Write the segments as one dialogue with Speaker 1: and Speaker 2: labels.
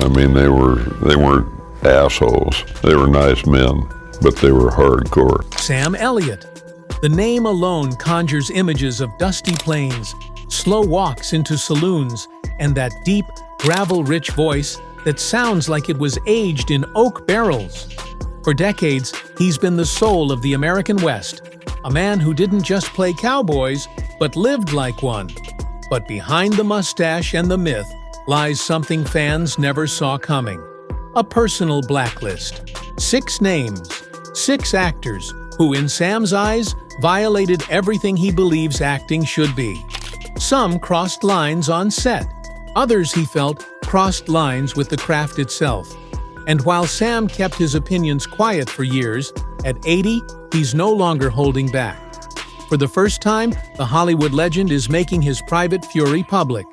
Speaker 1: I mean, they weren't assholes. They were nice men, but they were hardcore.
Speaker 2: Sam Elliott. The name alone conjures images of dusty plains, slow walks into saloons, and that deep, gravel-rich voice that sounds like it was aged in oak barrels. For decades, he's been the soul of the American West, a man who didn't just play cowboys, but lived like one. But behind the mustache and the myth lies something fans never saw coming. A personal blacklist. 6 names, 6 actors who, in Sam's eyes, violated everything he believes acting should be. Some crossed lines on set. Others, he felt, crossed lines with the craft itself. And while Sam kept his opinions quiet for years, at 80, he's no longer holding back. For the first time, the Hollywood legend is making his private fury public.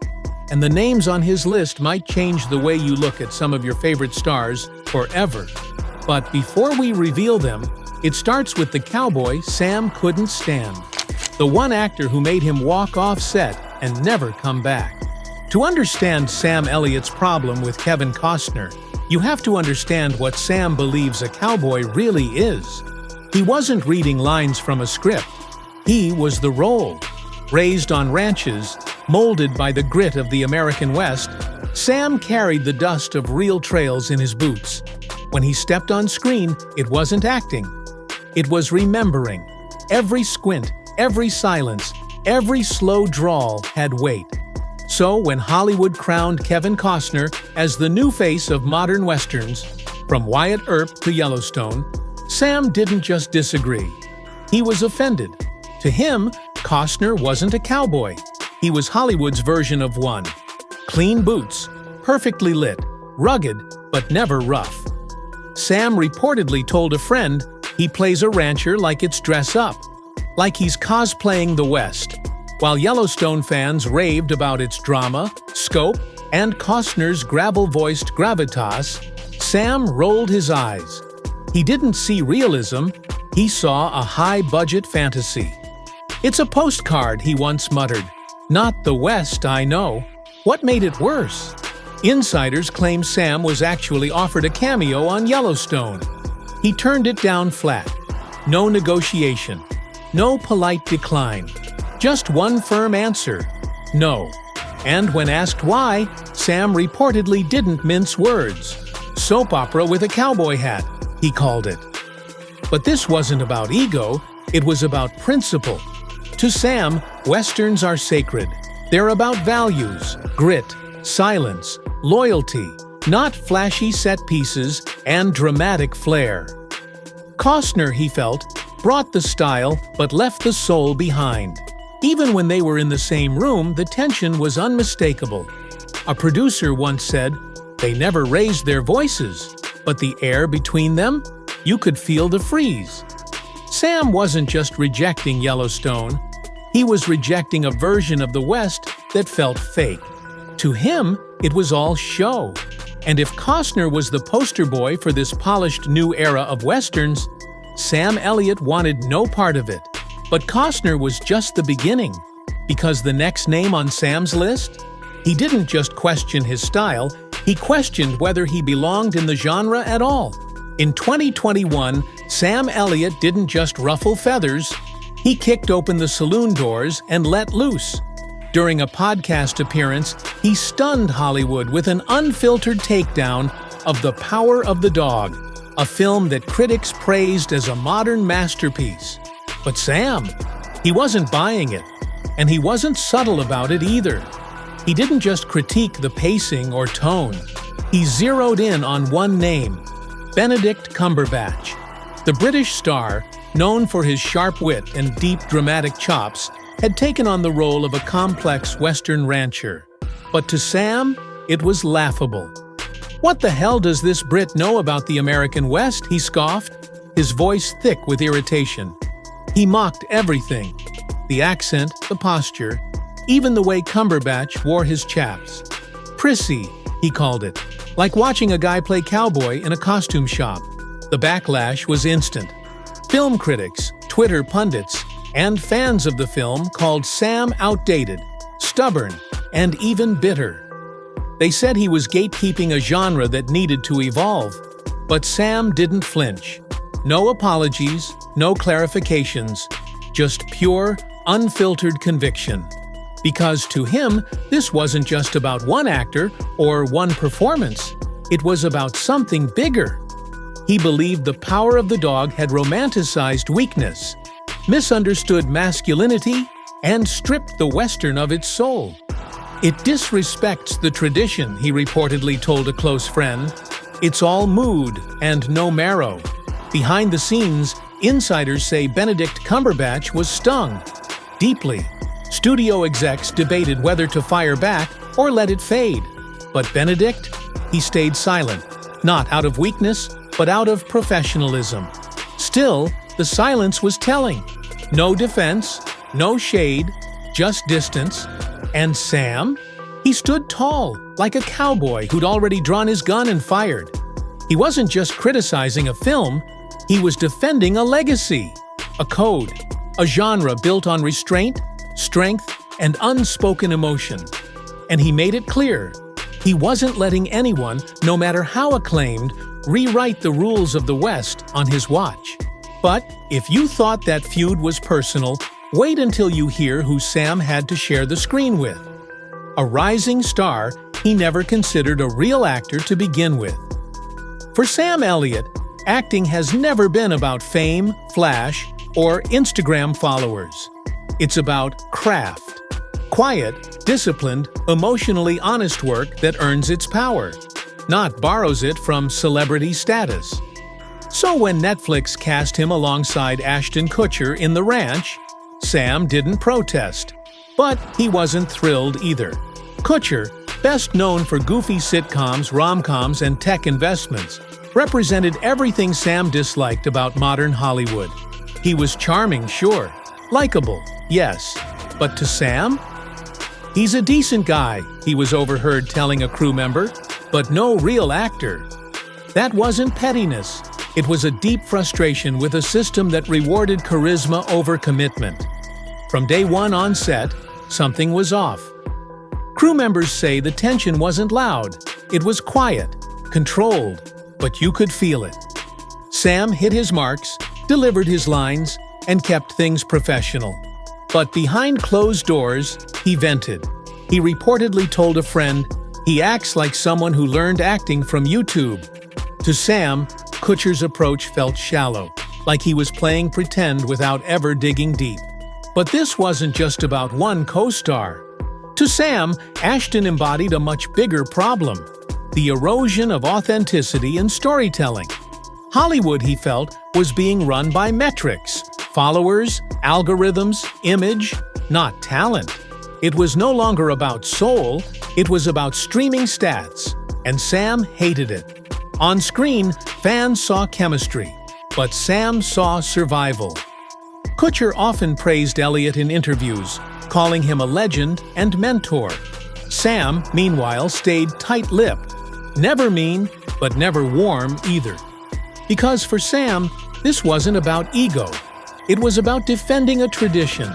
Speaker 2: And the names on his list might change the way you look at some of your favorite stars forever. But before we reveal them, it starts with the cowboy Sam couldn't stand. The one actor who made him walk off set and never come back. To understand Sam Elliott's problem with Kevin Costner, you have to understand what Sam believes a cowboy really is. He wasn't reading lines from a script. He was the role. Raised on ranches, molded by the grit of the American West, Sam carried the dust of real trails in his boots. When he stepped on screen, it wasn't acting. It was remembering. Every squint, every silence, every slow drawl had weight. So when Hollywood crowned Kevin Costner as the new face of modern westerns, from Wyatt Earp to Yellowstone, Sam didn't just disagree. He was offended. To him, Costner wasn't a cowboy. He was Hollywood's version of one. Clean boots, perfectly lit, rugged, but never rough. Sam reportedly told a friend he plays a rancher like it's dress up, like he's cosplaying the West. While Yellowstone fans raved about its drama, scope, and Costner's gravel-voiced gravitas, Sam rolled his eyes. He didn't see realism, he saw a high-budget fantasy. "It's a postcard," he once muttered. "Not the West, I know." What made it worse? Insiders claim Sam was actually offered a cameo on Yellowstone. He turned it down flat. No negotiation. No polite decline. Just one firm answer: no. And when asked why, Sam reportedly didn't mince words. "Soap opera with a cowboy hat," he called it. But this wasn't about ego, it was about principle. To Sam, Westerns are sacred. They're about values, grit, silence, loyalty, not flashy set pieces and dramatic flair. Costner, he felt, brought the style but left the soul behind. Even when they were in the same room, the tension was unmistakable. A producer once said, "They never raised their voices, but the air between them, you could feel the freeze." Sam wasn't just rejecting Yellowstone, he was rejecting a version of the West that felt fake. To him, it was all show. And if Costner was the poster boy for this polished new era of Westerns, Sam Elliott wanted no part of it. But Costner was just the beginning, because the next name on Sam's list? He didn't just question his style, he questioned whether he belonged in the genre at all. In 2021, Sam Elliott didn't just ruffle feathers, he kicked open the saloon doors and let loose. During a podcast appearance, he stunned Hollywood with an unfiltered takedown of The Power of the Dog, a film that critics praised as a modern masterpiece. But Sam, he wasn't buying it, and he wasn't subtle about it either. He didn't just critique the pacing or tone. He zeroed in on one name, Benedict Cumberbatch. The British star, known for his sharp wit and deep dramatic chops, had taken on the role of a complex Western rancher. But to Sam, it was laughable. "What the hell does this Brit know about the American West?" he scoffed, his voice thick with irritation. He mocked everything: the accent, the posture, even the way Cumberbatch wore his chaps. "Prissy," he called it, like watching a guy play cowboy in a costume shop. The backlash was instant. Film critics, Twitter pundits, and fans of the film called Sam outdated, stubborn, and even bitter. They said he was gatekeeping a genre that needed to evolve. But Sam didn't flinch. No apologies, no clarifications, just pure, unfiltered conviction. Because to him, this wasn't just about one actor or one performance. It was about something bigger. He believed the power of the dog had romanticized weakness, misunderstood masculinity, and stripped the Western of its soul. It disrespects the tradition, he reportedly told a close friend. It's all mood and no marrow. Behind the scenes, insiders say Benedict Cumberbatch was stung deeply. Studio execs debated whether to fire back or let it fade. But Benedict? He stayed silent, not out of weakness, but out of professionalism. Still, the silence was telling. No defense, no shade, just distance. And Sam? He stood tall, like a cowboy who'd already drawn his gun and fired. He wasn't just criticizing a film, he was defending a legacy, a code, a genre built on restraint, strength, and unspoken emotion. And he made it clear, he wasn't letting anyone, no matter how acclaimed, rewrite the rules of the West on his watch. But if you thought that feud was personal, wait until you hear who Sam had to share the screen with. A rising star he never considered a real actor to begin with. For Sam Elliott, acting has never been about fame, flash, or Instagram followers. It's about craft. Quiet, disciplined, emotionally honest work that earns its power, not borrows it from celebrity status. So when Netflix cast him alongside Ashton Kutcher in The Ranch, Sam didn't protest. But he wasn't thrilled either. Kutcher, best known for goofy sitcoms, rom-coms, and tech investments, represented everything Sam disliked about modern Hollywood. He was charming, sure. Likeable, yes. But to Sam? He's a decent guy, he was overheard telling a crew member, but no real actor. That wasn't pettiness. It was a deep frustration with a system that rewarded charisma over commitment. From day one on set, something was off. Crew members say the tension wasn't loud. It was quiet, controlled, but you could feel it. Sam hit his marks, delivered his lines, and kept things professional. But behind closed doors, he vented. He reportedly told a friend, he acts like someone who learned acting from YouTube. To Sam, Kutcher's approach felt shallow, like he was playing pretend without ever digging deep. But this wasn't just about one co-star. To Sam, Ashton embodied a much bigger problem: the erosion of authenticity in storytelling. Hollywood, he felt, was being run by metrics, followers, algorithms, image, not talent. It was no longer about soul, it was about streaming stats, and Sam hated it. On screen, fans saw chemistry, but Sam saw survival. Kutcher often praised Elliot in interviews, calling him a legend and mentor. Sam, meanwhile, stayed tight-lipped. Never mean, but never warm either. Because for Sam, this wasn't about ego. It was about defending a tradition,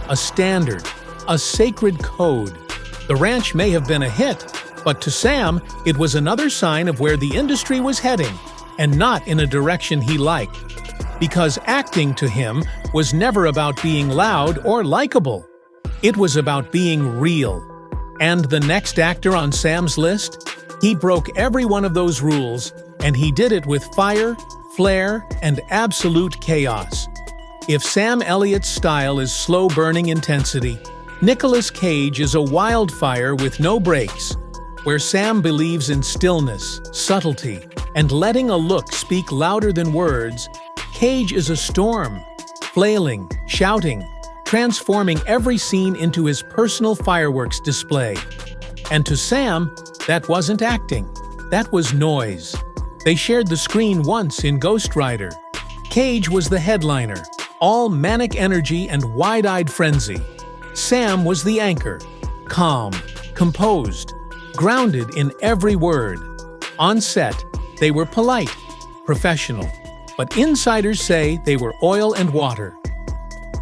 Speaker 2: a standard, a sacred code. The Ranch may have been a hit, but to Sam, it was another sign of where the industry was heading, and not in a direction he liked. Because acting to him was never about being loud or likable. It was about being real. And the next actor on Sam's list? He broke every one of those rules, and he did it with fire, flair, and absolute chaos. If Sam Elliott's style is slow-burning intensity, Nicolas Cage is a wildfire with no brakes. Where Sam believes in stillness, subtlety, and letting a look speak louder than words, Cage is a storm, flailing, shouting, transforming every scene into his personal fireworks display. And to Sam, that wasn't acting, that was noise. They shared the screen once in Ghost Rider. Cage was the headliner, all manic energy and wide-eyed frenzy. Sam was the anchor, calm, composed, grounded in every word. On set, they were polite, professional, but insiders say they were oil and water.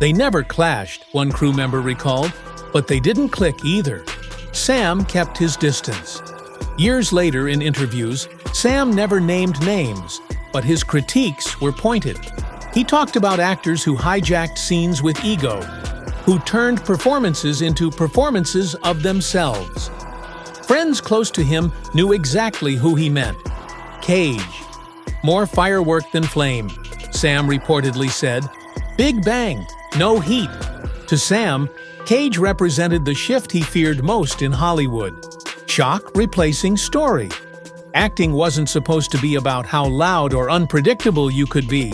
Speaker 2: They never clashed, one crew member recalled, but they didn't click either. Sam kept his distance. Years later in interviews, Sam never named names, but his critiques were pointed. He talked about actors who hijacked scenes with ego, who turned performances into performances of themselves. Friends close to him knew exactly who he meant. Cage. More firework than flame, Sam reportedly said. Big bang, no heat. To Sam, Cage represented the shift he feared most in Hollywood. Shock replacing story. Acting wasn't supposed to be about how loud or unpredictable you could be.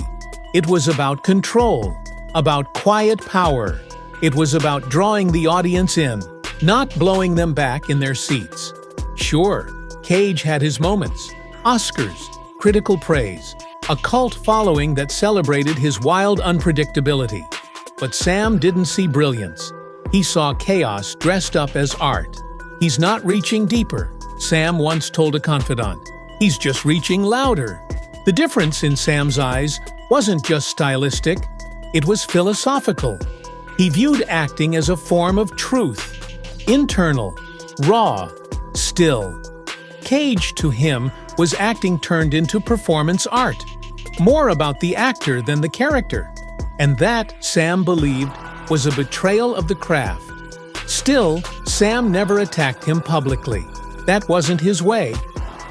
Speaker 2: It was about control, about quiet power. It was about drawing the audience in, not blowing them back in their seats. Sure, Cage had his moments. Oscars, critical praise, a cult following that celebrated his wild unpredictability. But Sam didn't see brilliance. He saw chaos dressed up as art. He's not reaching deeper, Sam once told a confidant. He's just reaching louder. The difference in Sam's eyes wasn't just stylistic, it was philosophical. He viewed acting as a form of truth, internal, raw, still. Cage, to him, was acting turned into performance art, more about the actor than the character. And that, Sam believed, was a betrayal of the craft. Still, Sam never attacked him publicly. That wasn't his way.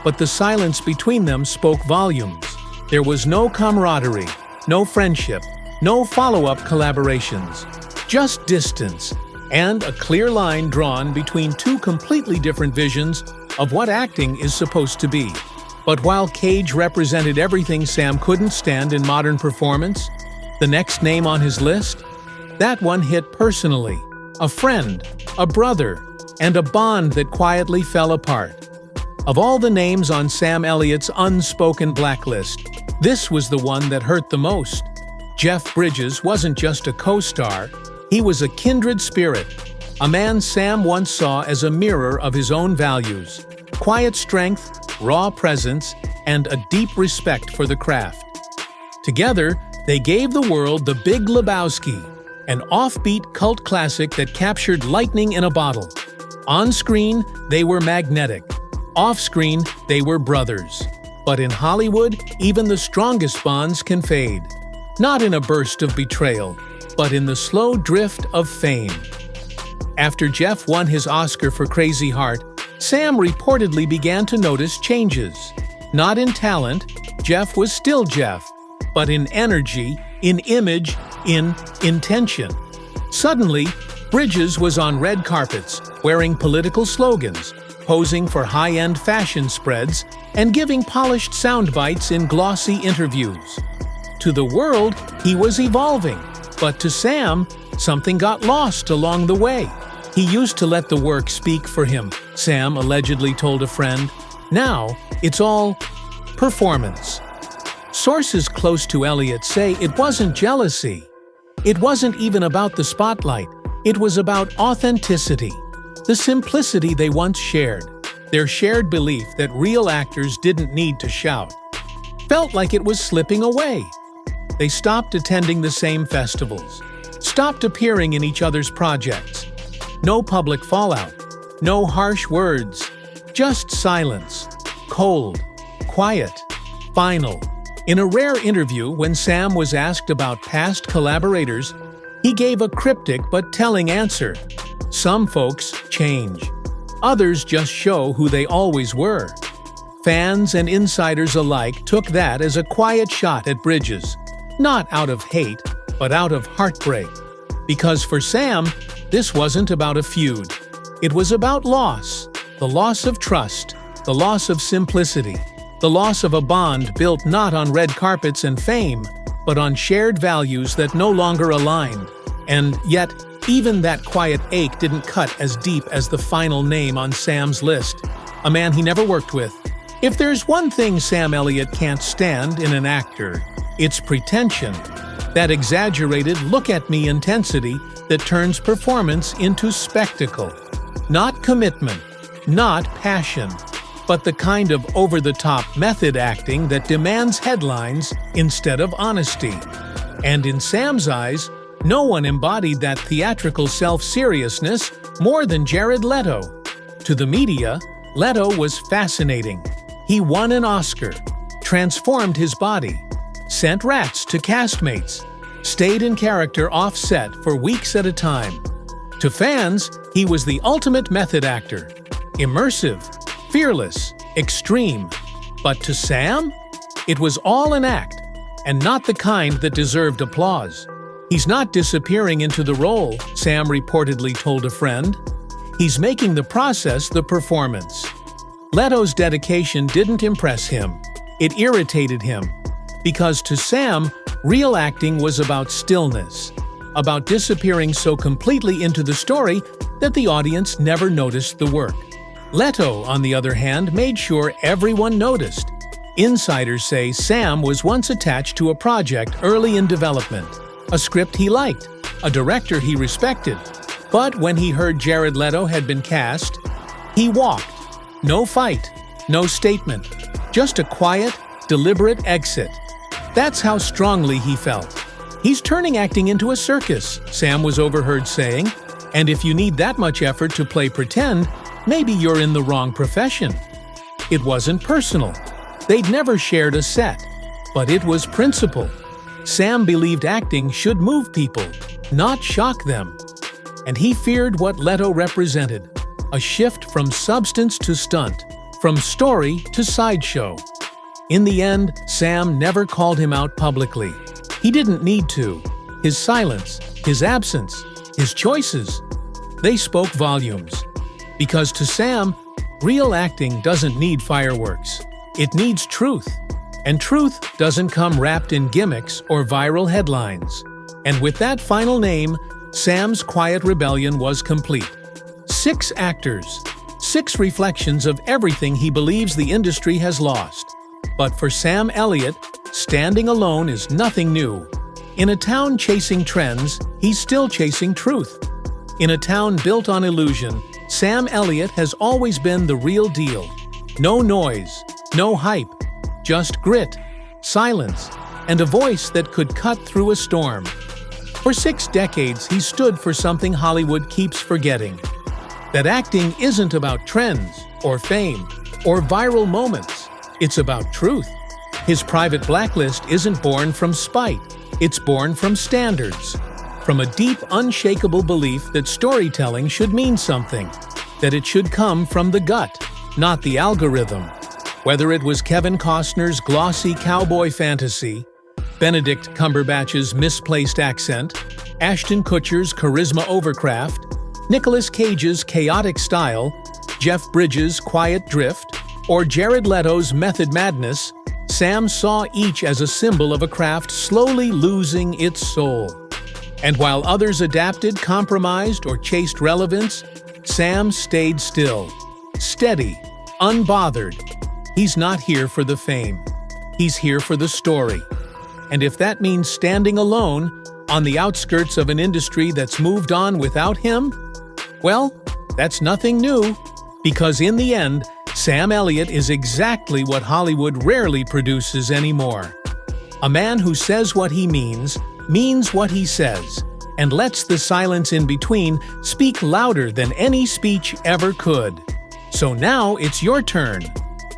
Speaker 2: But the silence between them spoke volumes. There was no camaraderie, no friendship, no follow-up collaborations. Just distance, and a clear line drawn between two completely different visions of what acting is supposed to be. But while Cage represented everything Sam couldn't stand in modern performance, the next name on his list? That one hit personally. A friend, a brother, and a bond that quietly fell apart. Of all the names on Sam Elliott's unspoken blacklist, this was the one that hurt the most. Jeff Bridges wasn't just a co-star, he was a kindred spirit, a man Sam once saw as a mirror of his own values. Quiet strength, raw presence, and a deep respect for the craft. Together, they gave the world The Big Lebowski, an offbeat cult classic that captured lightning in a bottle. On screen, they were magnetic. Off-screen, they were brothers. But in Hollywood, even the strongest bonds can fade. Not in a burst of betrayal, but in the slow drift of fame. After Jeff won his Oscar for Crazy Heart, Sam reportedly began to notice changes. Not in talent, Jeff was still Jeff, but in energy, in image, in intention. Suddenly, Bridges was on red carpets, wearing political slogans, posing for high-end fashion spreads, and giving polished sound bites in glossy interviews. To the world, he was evolving, but to Sam, something got lost along the way. He used to let the work speak for him, Sam allegedly told a friend. Now, it's all performance. Sources close to Elliot say it wasn't jealousy. It wasn't even about the spotlight. It was about authenticity. The simplicity they once shared. Their shared belief that real actors didn't need to shout. Felt like it was slipping away. They stopped attending the same festivals. Stopped appearing in each other's projects. No public fallout. No harsh words. Just silence. Cold. Quiet. Final. In a rare interview, when Sam was asked about past collaborators, he gave a cryptic but telling answer. Some folks change. Others just show who they always were. Fans and insiders alike took that as a quiet shot at Bridges. Not out of hate, but out of heartbreak. Because for Sam, this wasn't about a feud. It was about loss. The loss of trust. The loss of simplicity. The loss of a bond built not on red carpets and fame, but on shared values that no longer aligned. And yet, even that quiet ache didn't cut as deep as the final name on Sam's list. A man he never worked with. If there's one thing Sam Elliott can't stand in an actor, it's pretension. That exaggerated look-at-me intensity that turns performance into spectacle. Not commitment, not passion, but the kind of over-the-top method acting that demands headlines instead of honesty. And in Sam's eyes, no one embodied that theatrical self-seriousness more than Jared Leto. To the media, Leto was fascinating. He won an Oscar, transformed his body, sent rats to castmates, stayed in character off-set for weeks at a time. To fans, he was the ultimate method actor. Immersive, fearless, extreme. But to Sam? It was all an act, and not the kind that deserved applause. "He's not disappearing into the role," Sam reportedly told a friend. "He's making the process the performance." Leto's dedication didn't impress him. It irritated him. Because to Sam, real acting was about stillness, about disappearing so completely into the story that the audience never noticed the work. Leto, on the other hand, made sure everyone noticed. Insiders say Sam was once attached to a project early in development, a script he liked, a director he respected. But when he heard Jared Leto had been cast, he walked. No fight, no statement, just a quiet, deliberate exit. That's how strongly he felt. "He's turning acting into a circus," Sam was overheard saying, "and if you need that much effort to play pretend, maybe you're in the wrong profession." It wasn't personal. They'd never shared a set, but it was principle. Sam believed acting should move people, not shock them. And he feared what Leto represented, a shift from substance to stunt, from story to sideshow. In the end, Sam never called him out publicly. He didn't need to. His silence, his absence, his choices, they spoke volumes. Because to Sam, real acting doesn't need fireworks. It needs truth. And truth doesn't come wrapped in gimmicks or viral headlines. And with that final name, Sam's quiet rebellion was complete. 6 actors, 6 reflections of everything he believes the industry has lost. But for Sam Elliott, standing alone is nothing new. In a town chasing trends, he's still chasing truth. In a town built on illusion, Sam Elliott has always been the real deal. No noise, no hype, just grit, silence, and a voice that could cut through a storm. For 6 decades, he stood for something Hollywood keeps forgetting. That acting isn't about trends, or fame, or viral moments. It's about truth. His private blacklist isn't born from spite. It's born from standards. From a deep, unshakable belief that storytelling should mean something. That it should come from the gut, not the algorithm. Whether it was Kevin Costner's glossy cowboy fantasy, Benedict Cumberbatch's misplaced accent, Ashton Kutcher's charisma overcraft, Nicolas Cage's chaotic style, Jeff Bridges' quiet drift, or Jared Leto's method madness, Sam saw each as a symbol of a craft slowly losing its soul. And while others adapted, compromised, or chased relevance, Sam stayed still, steady, unbothered. He's not here for the fame. He's here for the story. And if that means standing alone, on the outskirts of an industry that's moved on without him, well, that's nothing new. Because in the end, Sam Elliott is exactly what Hollywood rarely produces anymore. A man who says what he means what he says, and lets the silence in between speak louder than any speech ever could. So now it's your turn.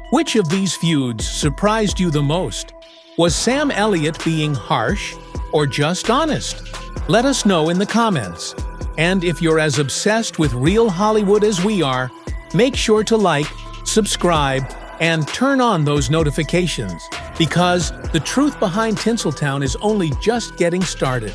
Speaker 2: Which of these feuds surprised you the most? Was Sam Elliott being harsh or just honest? Let us know in the comments. And if you're as obsessed with real Hollywood as we are, make sure to like, subscribe, and turn on those notifications, because the truth behind Tinseltown is only just getting started.